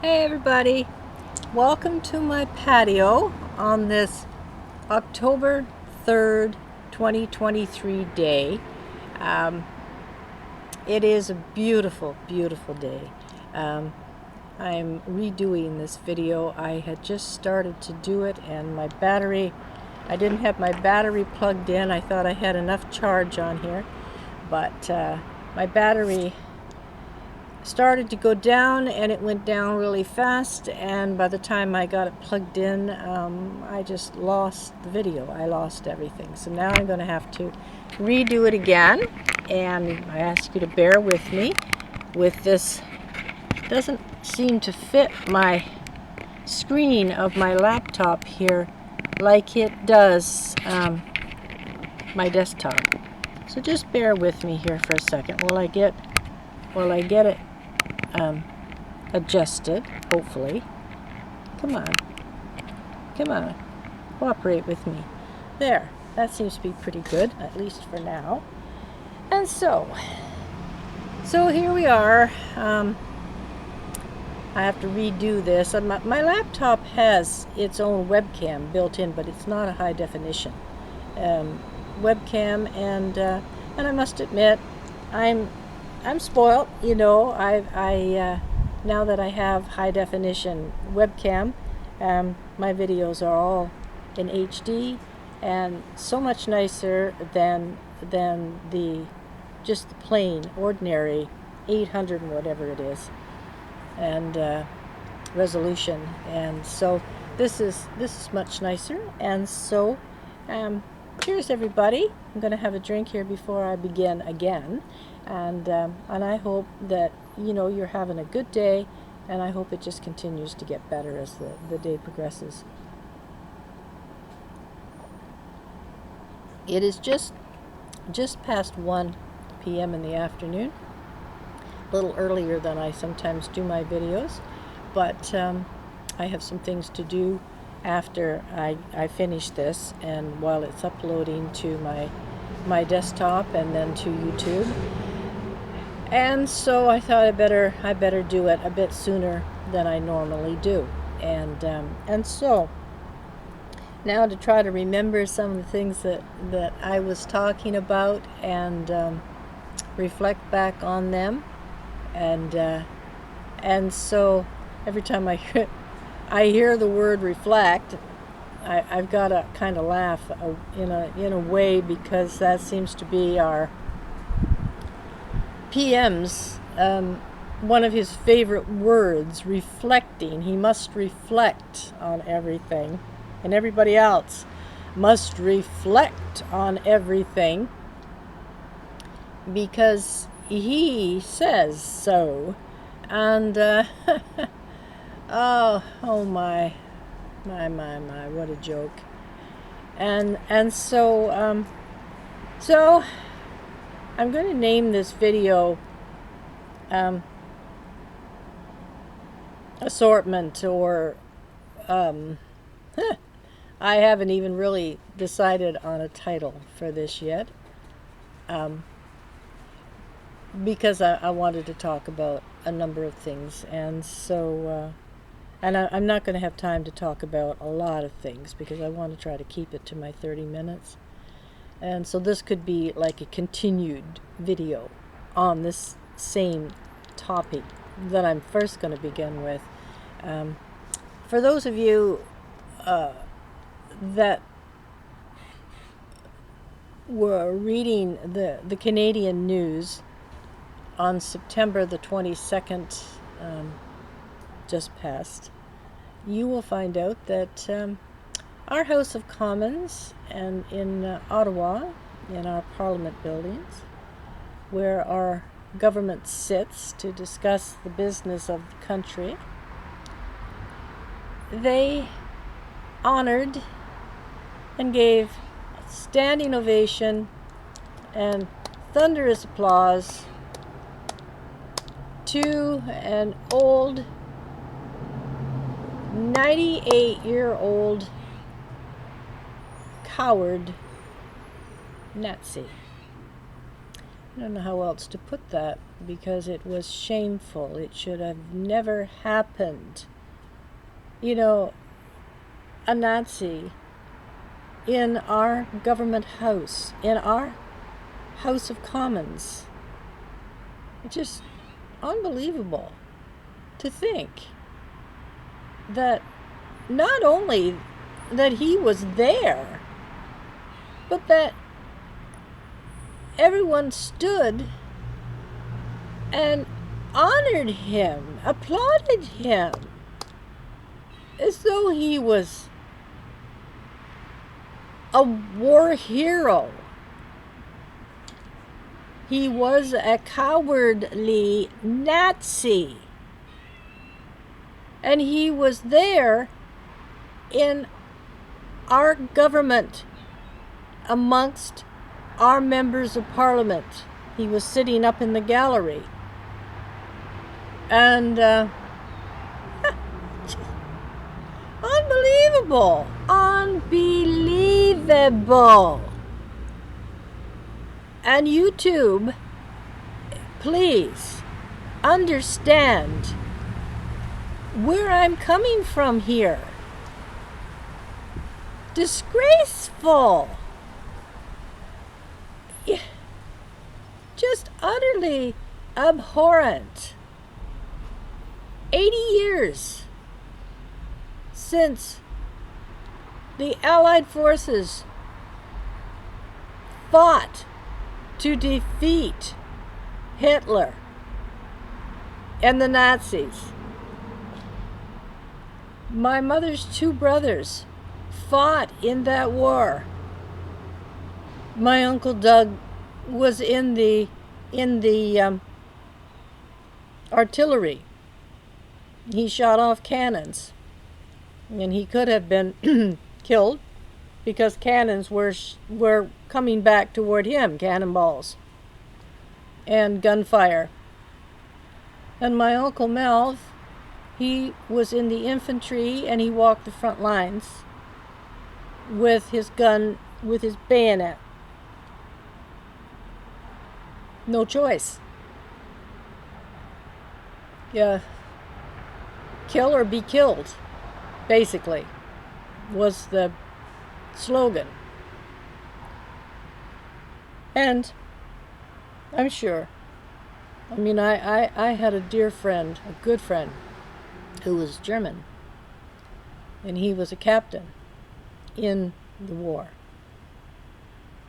Hey everybody, welcome to my patio on this October 3rd, 2023 day. Um, it is a beautiful, beautiful day. I'm redoing this video. I had just started to do it and I didn't have my battery plugged in. I thought I had enough charge on here, but my battery started to go down and it went down really fast, and by the time I got it plugged in, I just lost the video. I lost everything. So now I'm going to have to redo it again, and I ask you to bear with me with this. It doesn't seem to fit my screen of my laptop here like it does my desktop. So just bear with me here for a second while I get it adjusted, hopefully. Come on. Cooperate with me. There. That seems to be pretty good, at least for now. And so here we are. I have to redo this. My laptop has its own webcam built in, but it's not a high definition webcam, and I must admit, I'm spoiled. I now that I have high definition webcam, my videos are all in HD and so much nicer than the just the plain ordinary 800 and whatever it is and resolution. And so this is much nicer. And so cheers everybody. I'm going to have a drink here before I begin again, and I hope that you're having a good day, and I hope it just continues to get better as the day progresses. It is just past 1 p.m. in the afternoon, a little earlier than I sometimes do my videos, but I have some things to do after I finish this, and while it's uploading to my desktop and then to YouTube. And so I thought I better do it a bit sooner than I normally do. And so now to try to remember some of the things that I was talking about and reflect back on them. And so every time I hear the word reflect, I've got to kind of laugh in a way, because that seems to be our PM's one of his favorite words, reflecting. He must reflect on everything, and everybody else must reflect on everything because he says so. And oh my, what a joke. And so so I'm going to name this video Assortment, or I haven't even really decided on a title for this yet, because I wanted to talk about a number of things, and so and I'm not going to have time to talk about a lot of things because I want to try to keep it to my 30 minutes. And so this could be like a continued video on this same topic that I'm first going to begin with. For those of you that were reading the Canadian news on September the 22nd, just passed, you will find out that our House of Commons, and in Ottawa, in our Parliament buildings, where our government sits to discuss the business of the country, they honored and gave a standing ovation and thunderous applause to an old 98-year-old coward Nazi. I don't know how else to put that, because it was shameful. It should have never happened. You know, a Nazi in our government house, in our House of Commons. It's just unbelievable to think that not only that he was there, but that everyone stood and honored him, applauded him, as though he was a war hero. He was a cowardly Nazi. And he was there in our government amongst our members of parliament. He was sitting up in the gallery. And unbelievable. Unbelievable. And YouTube, please understand where I'm coming from here. Disgraceful. Just utterly abhorrent. 80 years since the Allied forces fought to defeat Hitler and the Nazis. My mother's two brothers fought in that war. My Uncle Doug was in the artillery. He shot off cannons, and he could have been killed because cannons were coming back toward him, cannonballs and gunfire. And my Uncle Mel, he was in the infantry, and he walked the front lines with his gun, with his bayonet. No choice. Yeah. Kill or be killed, basically, was the slogan. And I'm sure, I mean, I had a dear friend, a good friend, who was German, and he was a captain in the war.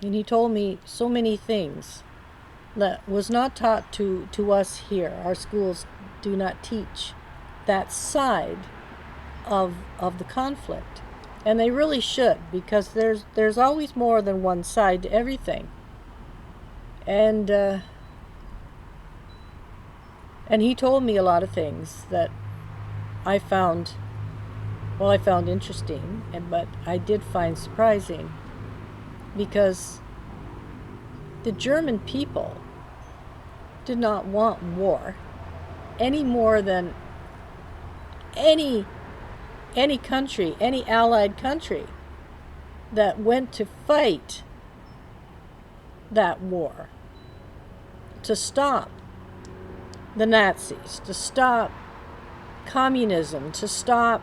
And he told me so many things that was not taught to us here. Our schools do not teach that side of the conflict. And they really should, because there's always more than one side to everything. And he told me a lot of things that I found interesting, but I did find surprising, because the German people did not want war any more than any country, any allied country that went to fight that war to stop the Nazis, to stop communism, to stop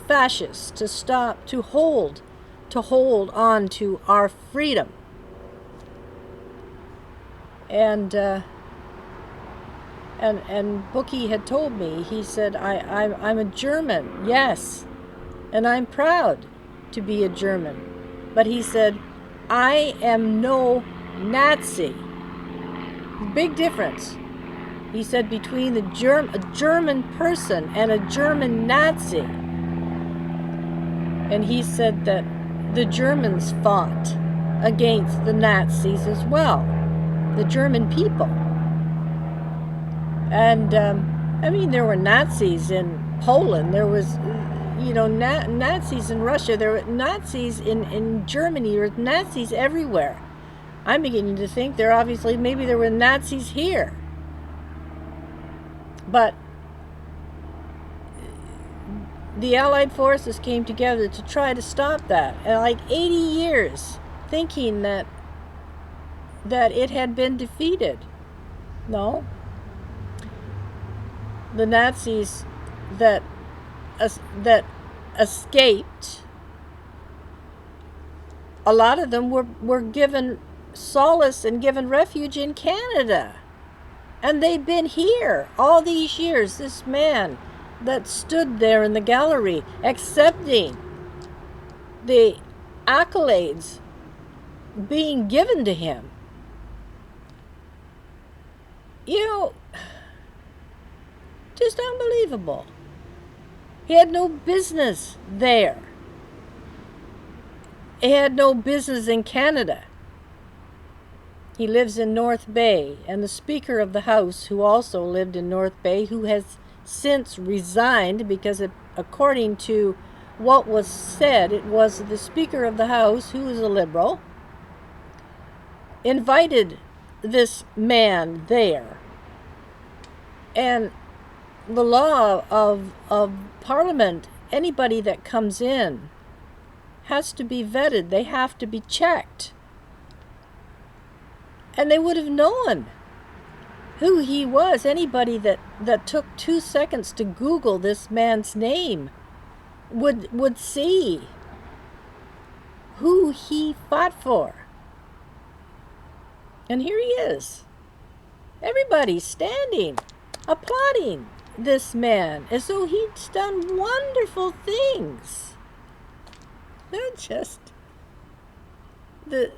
fascists, to hold on to our freedom. And Bookie had told me, he said, I'm a German, yes, and I'm proud to be a German. But he said, I am no Nazi. Big difference, he said, between a German person and a German Nazi. And he said that the Germans fought against the Nazis as well, the German people. And, I mean, there were Nazis in Poland, there was, Nazis in Russia, there were Nazis in Germany, there were Nazis everywhere. I'm beginning to think maybe there were Nazis here. But the Allied forces came together to try to stop that. And like 80 years thinking that that it had been defeated. No. The Nazis that escaped, a lot of them were given solace and given refuge in Canada. And they've been here all these years. This man that stood there in the gallery accepting the accolades being given to him. You know, just unbelievable. He had no business there. He had no business in Canada. He lives in North Bay, and the Speaker of the House, who also lived in North Bay, who has since resigned because, according to what was said, it was the Speaker of the House, who is a Liberal, invited this man there. And the law of Parliament, anybody that comes in has to be vetted. They have to be checked. And they would have known who he was. Anybody that took 2 seconds to Google this man's name would see who he fought for. And here he is. Everybody's standing, applauding this man as though he'd done wonderful things. They're just the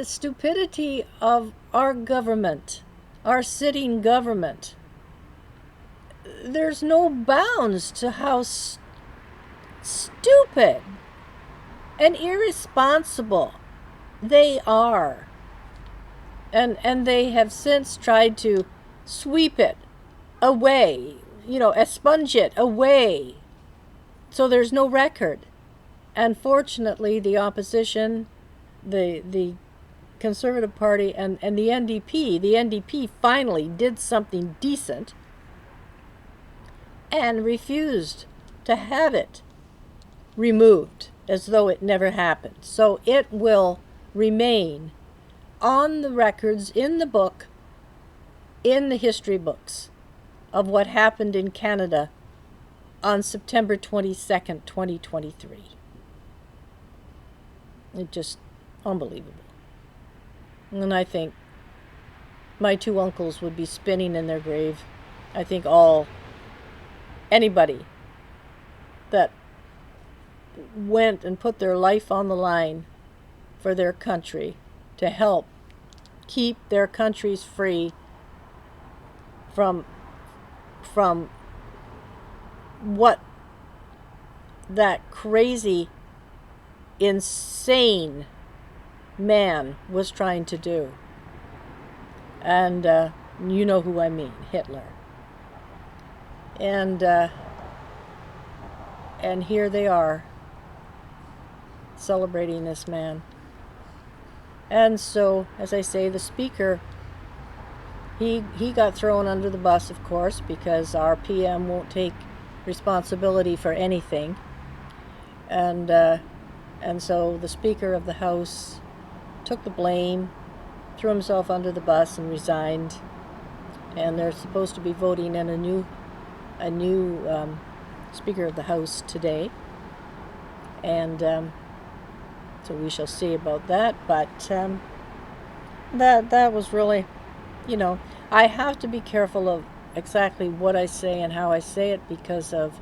stupidity of our government, our sitting government. There's no bounds to how stupid and irresponsible they are. And they have since tried to sweep it away, expunge it away, so there's no record. And fortunately, the opposition, the Conservative Party and the NDP finally did something decent and refused to have it removed as though it never happened. So it will remain on the records, in the book, in the history books of what happened in Canada on September 22nd, 2023. It's just unbelievable. And I think my two uncles would be spinning in their grave. I think anybody that went and put their life on the line for their country to help keep their countries free from what that crazy, insane man was trying to do. And you know who I mean, Hitler. And here they are celebrating this man. And so, as I say, the Speaker, he got thrown under the bus, of course, because our PM won't take responsibility for anything. And so the Speaker of the House took the blame, threw himself under the bus, and resigned. And they're supposed to be voting in a new Speaker of the House today. And so we shall see about that. But that was really, I have to be careful of exactly what I say and how I say it because of,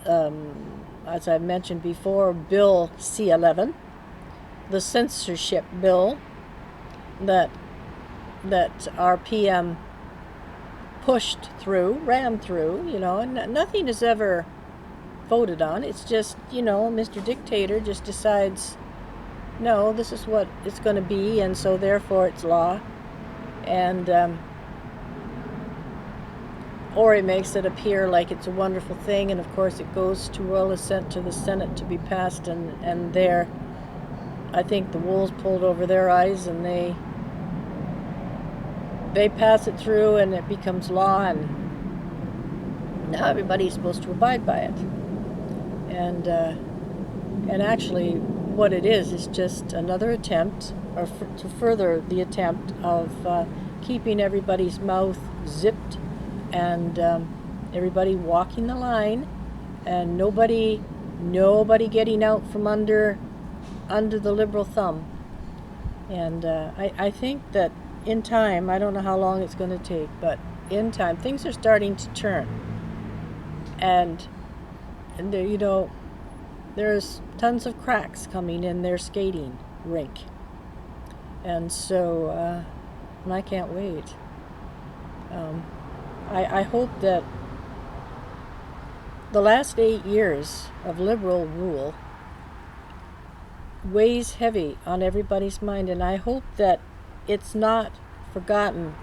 as I mentioned before, Bill C-11, the censorship bill that our PM ran through, and nothing is ever voted on. It's just, Mr. Dictator just decides, no, this is what it's going to be, and so therefore it's law. And or he makes it appear like it's a wonderful thing, and of course it goes to royal assent to the Senate to be passed, and there, I think the wool's pulled over their eyes, and they pass it through, and it becomes law, and now everybody's supposed to abide by it. And actually, what it is just another attempt to further the attempt of keeping everybody's mouth zipped and everybody walking the line, and nobody getting out from under the liberal thumb. And I think that in time, I don't know how long it's going to take, but in time, things are starting to turn. And there, there's tons of cracks coming in their skating rink. And so, and I can't wait. I hope that the last 8 years of liberal rule weighs heavy on everybody's mind, and I hope that it's not forgotten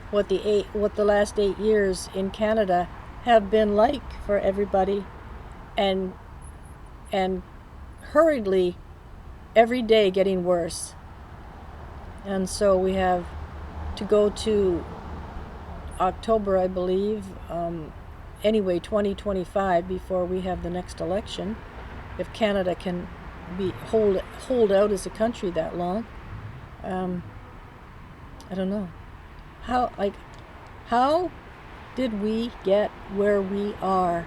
what the last 8 years in Canada have been like for everybody, and hurriedly every day getting worse. And so we have to go to October, I believe, anyway, 2025, before we have the next election, if Canada can hold out as a country that long. I don't know how did we get where we are.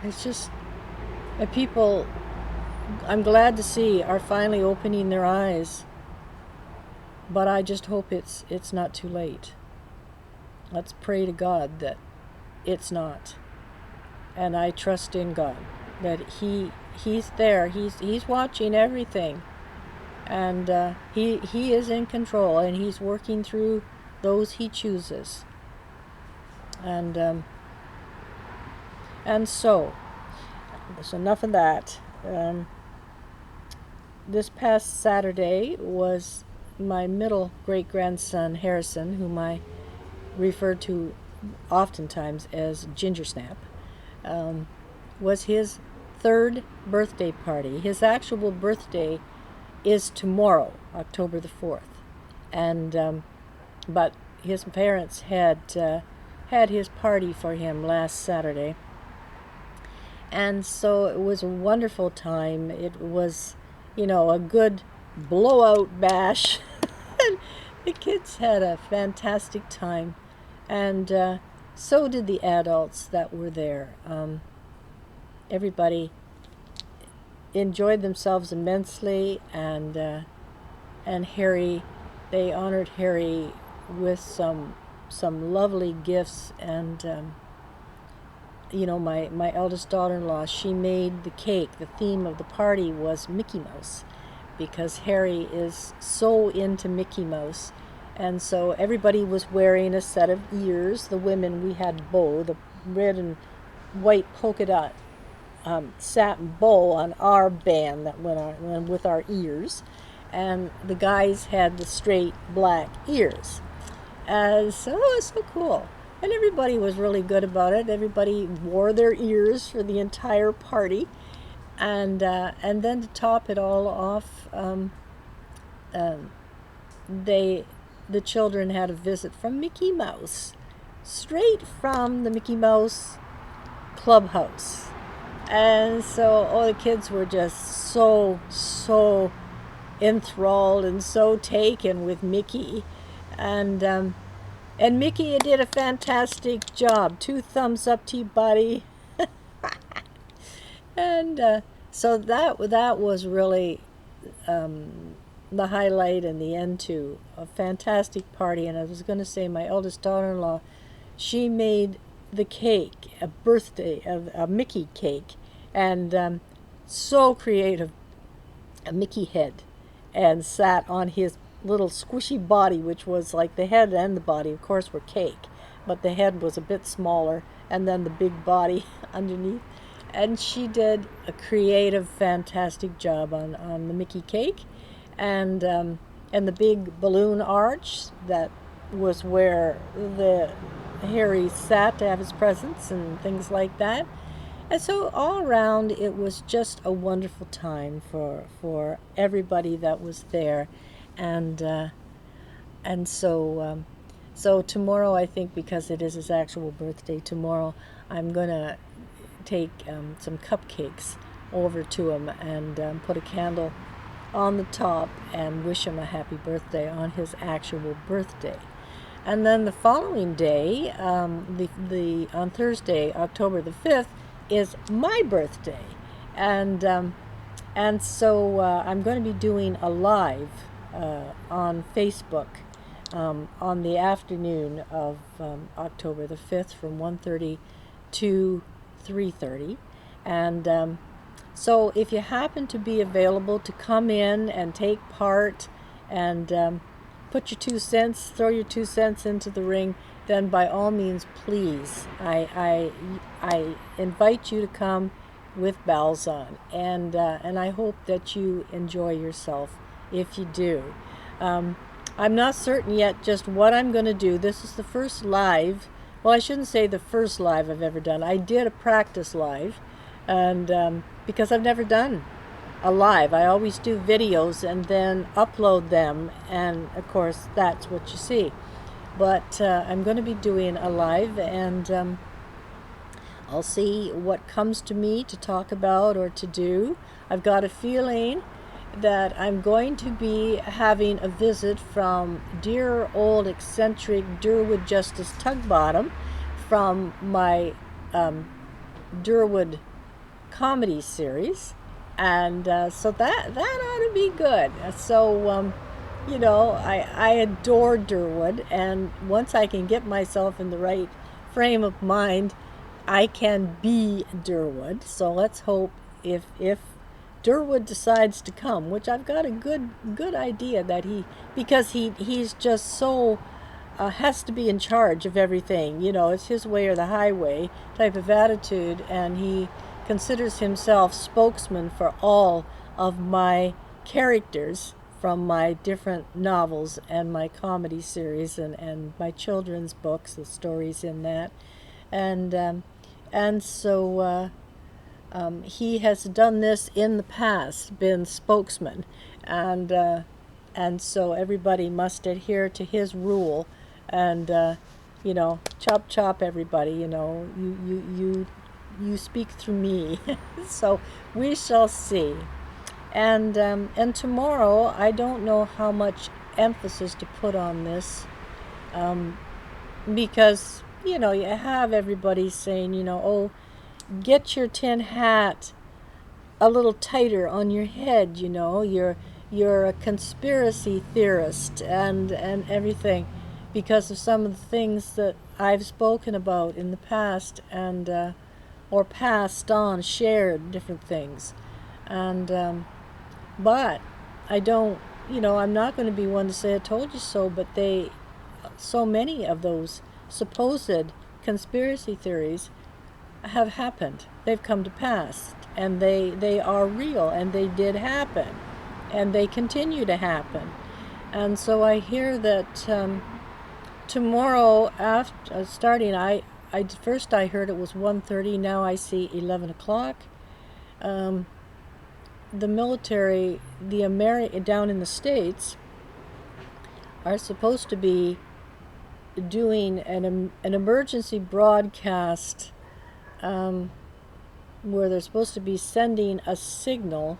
It's just people, I'm glad to see, are finally opening their eyes, but I just hope it's not too late. Let's pray to God that it's not, and I trust in God that He's there. He's watching everything, and he is in control, and He's working through those He chooses. And so enough of that. This past Saturday was my middle great-grandson Harrison, whom I refer to oftentimes as Ginger Snap, was his 3rd birthday party. His actual birthday is tomorrow, October the 4th, and but his parents had his party for him last Saturday, and so it was a wonderful time. It was, a good blowout bash. And the kids had a fantastic time, and so did the adults that were there. Everybody enjoyed themselves immensely, and Harry, they honored Harry with some lovely gifts, and my eldest daughter-in-law, she made the cake. The theme of the party was Mickey Mouse, because Harry is so into Mickey Mouse. And so everybody was wearing a set of ears. The women, we had bow, the red and white polka dot satin bow on our band that went on with our ears, and the guys had the straight black ears. And so it was so cool, and everybody was really good about it. Everybody wore their ears for the entire party, and then to top it all off, the children had a visit from Mickey Mouse, straight from the Mickey Mouse clubhouse. And so the kids were just so enthralled and so taken with Mickey, and Mickey did a fantastic job. 2 thumbs up to you, buddy. And so that was really the highlight and the end to a fantastic party. And I was going to say, my eldest daughter-in-law, she made the cake, a Mickey cake, and so creative, a Mickey head, and sat on his little squishy body, which was like the head and the body, of course, were cake, but the head was a bit smaller, and then the big body underneath. And she did a creative, fantastic job on the Mickey cake, and the big balloon arch that was where the Harry sat to have his presents and things like that. And so all around, it was just a wonderful time for everybody that was there, and so tomorrow, I think, because it is his actual birthday tomorrow, I'm gonna take some cupcakes over to him and put a candle on the top and wish him a happy birthday on his actual birthday. And then the following day, on Thursday, October the 5th, is my birthday. And so I'm going to be doing a live on Facebook on the afternoon of October the 5th from 1:30 to 3:30. And so if you happen to be available to come in and take part and put your 2 cents, throw your 2 cents into the ring, then by all means, please, I invite you to come with bells on, and I hope that you enjoy yourself if you do. I'm not certain yet just what I'm going to do. This is the first live. Well, I shouldn't say the first live I've ever done. I did a practice live, and because I've never done a live. I always do videos and then upload them, and of course that's what you see. But I'm going to be doing a live, and I'll see what comes to me to talk about or to do. I've got a feeling that I'm going to be having a visit from dear old eccentric Durwood Justice Tugbottom from my Durwood comedy series. And so that ought to be good. So, I adore Durwood, and once I can get myself in the right frame of mind, I can be Durwood. So let's hope if Durwood decides to come, which I've got a good idea that because he's just so has to be in charge of everything. It's his way or the highway type of attitude, and he considers himself spokesman for all of my characters from my different novels and my comedy series and my children's books, the stories in that. And so he has done this in the past, been spokesman, and so everybody must adhere to his rule, and chop chop everybody, you speak through me. So we shall see. And tomorrow, I don't know how much emphasis to put on this, because you have everybody saying, oh, get your tin hat a little tighter on your head, you're a conspiracy theorist and everything, because of some of the things that I've spoken about in the past, and or passed on, shared different things. And but I don't, I'm not going to be one to say I told you so, but so many of those supposed conspiracy theories have happened. They've come to pass, and they are real, and they did happen, and they continue to happen. And so I hear that tomorrow, after starting, first I heard it was 1:30. Now I see 11 o'clock. The military, down in the States, are supposed to be doing an emergency broadcast where they're supposed to be sending a signal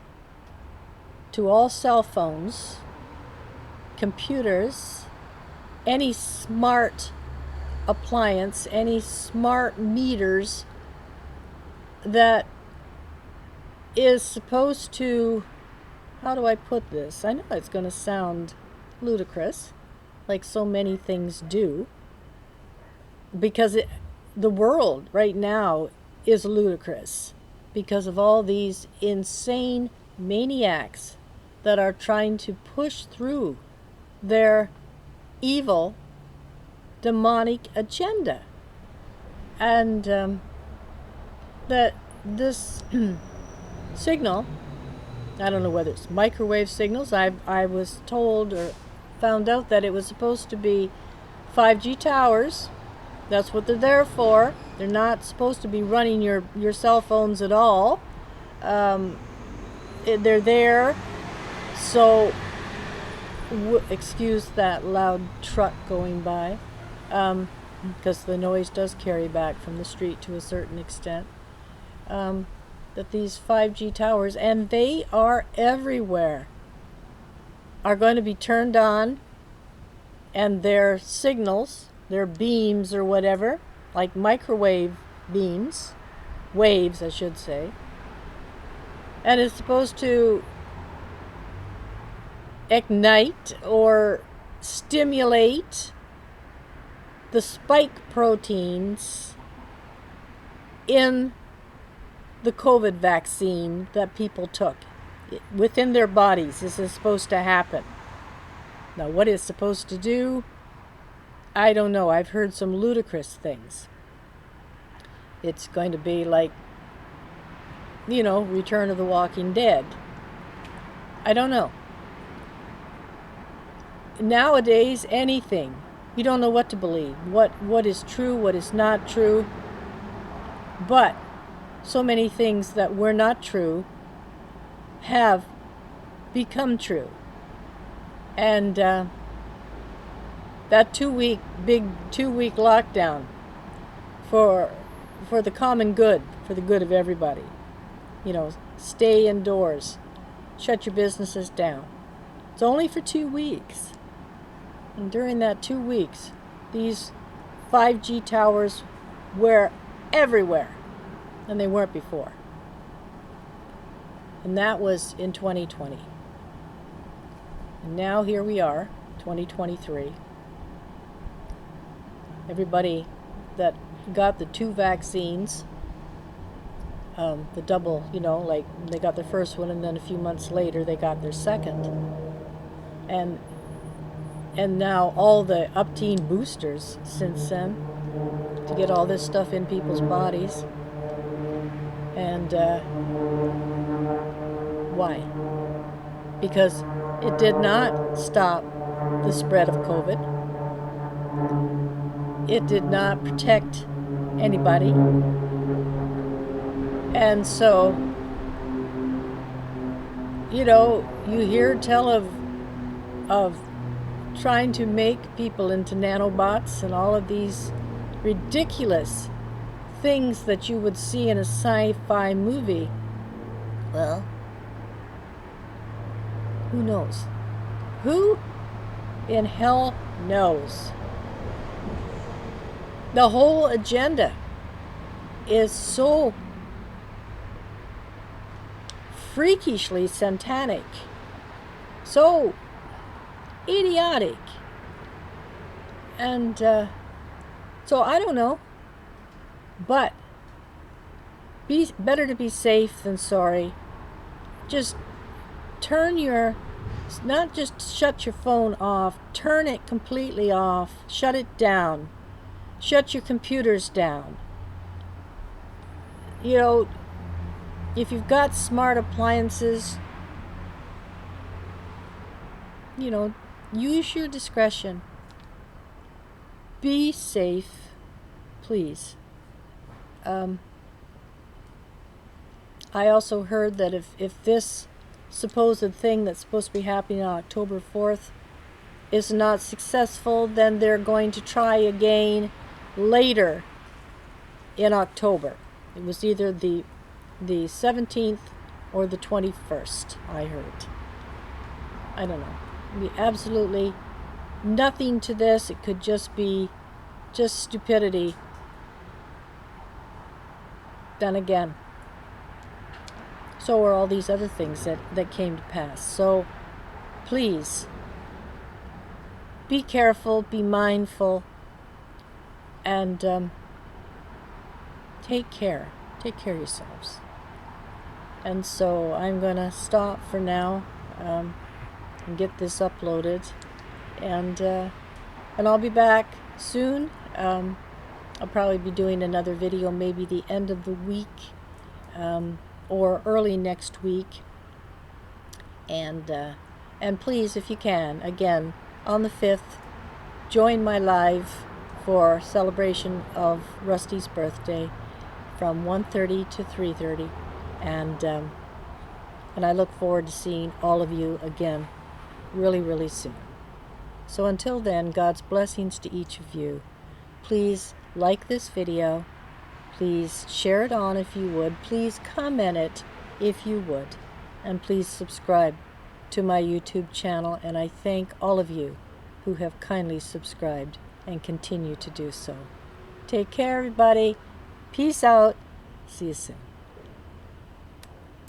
to all cell phones, computers, any smart appliance, any smart meters that is supposed to, how do I put this? I know it's going to sound ludicrous, like so many things do, because the world right now is ludicrous because of all these insane maniacs that are trying to push through their evil, demonic agenda. And that this signal, I don't know whether it's microwave signals, I was told or found out that it was supposed to be 5G towers. That's what they're there for. They're not supposed to be running your cell phones at all. They're there, so excuse that loud truck going by, because the noise does carry back from the street to a certain extent. That these 5G towers, and they are everywhere. are going to be turned on, and their signals, their beams or whatever, like microwave beams, waves I should say, and it's supposed to ignite or stimulate the spike proteins in the COVID vaccine that people took. Within their bodies, this is supposed to happen. Now, what it's supposed to do, I don't know. I've heard some ludicrous things. It's going to be like, Return of the Walking Dead. I don't know. Nowadays, anything. You don't know what to believe. What is true, what is not true. But so many things that were not true have become true. And that 2 week, big 2 week lockdown for the common good, for the good of everybody. Stay indoors, shut your businesses down. It's only for 2 weeks. And during that 2 weeks, these 5G towers were everywhere, and they weren't before. And that was in 2020. And now here we are, 2023. Everybody that got the 2 vaccines, the double, like they got their first one and then a few months later they got their second. And now all the upteen boosters since then to get all this stuff in people's bodies. And why? Because it did not stop the spread of COVID. It did not protect anybody. And so, you hear tell of trying to make people into nanobots and all of these ridiculous things that you would see in a sci-fi movie. Well, who knows? Who in hell knows? The whole agenda is so freakishly satanic, so idiotic, and so I don't know, but better to be safe than sorry. Just not just shut your phone off, turn it completely off, shut it down, shut your computers down. If you've got smart appliances, use your discretion. Be safe, please. I also heard that if this supposed thing that's supposed to be happening on October 4th is not successful, then they're going to try again later in October. It was either the 17th or the 21st, I heard. I don't know. It'd be absolutely nothing to this. It could just be stupidity done again. So are all these other things that came to pass. So please be careful, be mindful, and take care. Take care of yourselves. And so I'm going to stop for now and get this uploaded. And I'll be back soon. I'll probably be doing another video maybe the end of the week or early next week. And please, if you can, again, on the 5th, join my live for celebration of Rusty's birthday from 1:30 to 3:30, and I look forward to seeing all of you again really, really soon. So until then, God's blessings to each of you. Please like this video. Please share it on if you would. Please comment it if you would. And please subscribe to my YouTube channel, and I thank all of you who have kindly subscribed and continue to do so. Take care, everybody. Peace out. See you soon.